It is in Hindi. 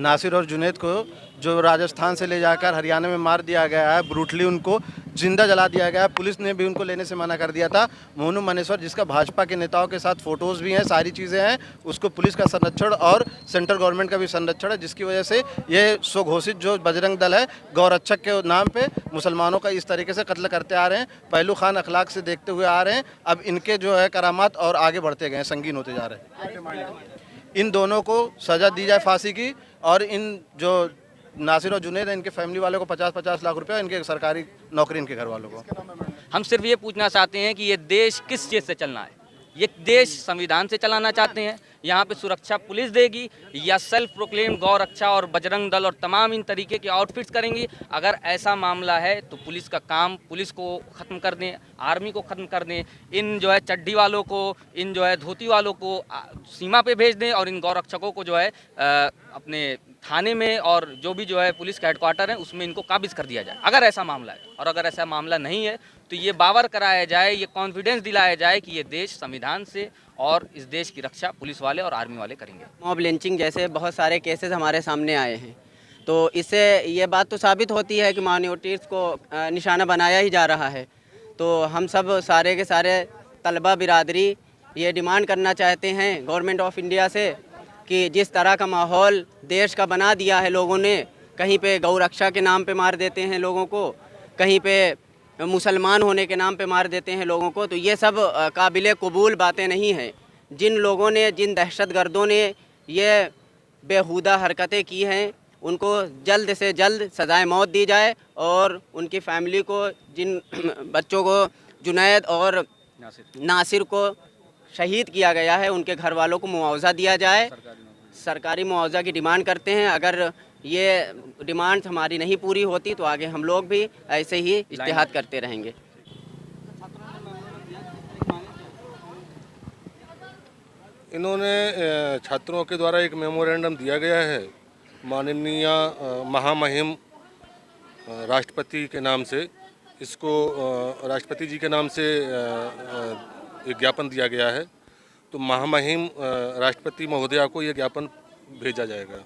नासिर और जुनैद को जो राजस्थान से ले जाकर हरियाणा में मार दिया गया है, ब्रूटली उनको जिंदा जला दिया गया है। पुलिस ने भी उनको लेने से मना कर दिया था। मोनू मनेश्वर, जिसका भाजपा के नेताओं के साथ फोटोज़ भी हैं, सारी चीज़ें हैं, उसको पुलिस का संरक्षण और सेंट्रल गवर्नमेंट का भी संरक्षण है, जिसकी वजह से ये स्वघोषित जो बजरंग दल है, गौरक्षक के नाम पे मुसलमानों का इस तरीके से कत्ल करते आ रहे हैं। पहलू खान अखलाक से देखते हुए आ रहे हैं। अब इनके जो है करामात और आगे बढ़ते गए, संगीन होते जा रहे हैं। इन दोनों को सज़ा दी जाए फांसी की, और इन जो नासिर और जुनैद है, इनके फैमिली वालों को 50-50 लाख रुपया, इनके सरकारी नौकरी इनके घर वालों को। हम सिर्फ ये पूछना चाहते हैं कि ये देश किस चीज़ से चलना है। ये देश संविधान से चलाना चाहते हैं, यहाँ पे सुरक्षा पुलिस देगी, या सेल्फ प्रोक्लेम गौ रक्षा और बजरंग दल और तमाम इन तरीके के आउटफिट्स करेंगी। अगर ऐसा मामला है तो पुलिस का काम, पुलिस को ख़त्म कर दें, आर्मी को ख़त्म कर दें, इन जो है चड्डी वालों को, इन जो है धोती वालों को सीमा पे भेज दें, और इन गौ रक्षकों को जो है अपने थाने में और जो भी जो है पुलिस का हेडक्वार्टर है उसमें इनको काबिज कर दिया जाए, अगर ऐसा मामला है। और अगर ऐसा मामला नहीं है तो ये बावर कराया जाए, ये कॉन्फिडेंस दिलाया जाए कि ये देश संविधान से और इस देश की रक्षा पुलिस वाले और आर्मी वाले करेंगे। मॉब लिंचिंग जैसे बहुत सारे केसेस हमारे सामने आए हैं, तो इससे ये बात तो साबित होती है कि माइनॉरिटीज़ को निशाना बनाया ही जा रहा है। तो हम सब सारे के सारे तलबा बिरादरी ये डिमांड करना चाहते हैं गवर्नमेंट ऑफ इंडिया से कि जिस तरह का माहौल देश का बना दिया है लोगों ने, कहीं पे गौ रक्षा के नाम पे मार देते हैं लोगों को, कहीं पे मुसलमान होने के नाम पे मार देते हैं लोगों को, तो ये सब काबिल कबूल बातें नहीं हैं। जिन लोगों ने, जिन दहशतगर्दों ने ये बेहुदा हरकतें की हैं, उनको जल्द से जल्द सज़ाए मौत दी जाए, और उनकी फैमिली को, जिन बच्चों को जुनैद और नासिर को शहीद किया गया है, उनके घर वालों को मुआवजा दिया जाए। सरकारी मुआवजा की डिमांड करते हैं। अगर ये डिमांड हमारी नहीं पूरी होती तो आगे हम लोग भी ऐसे ही इज्तिहाद करते रहेंगे। इन्होंने छात्रों के द्वारा एक मेमोरेंडम दिया गया है माननीय महामहिम राष्ट्रपति के नाम से। इसको राष्ट्रपति जी के नाम से एक ज्ञापन दिया गया है, तो महामहिम राष्ट्रपति महोदया को ये ज्ञापन भेजा जाएगा।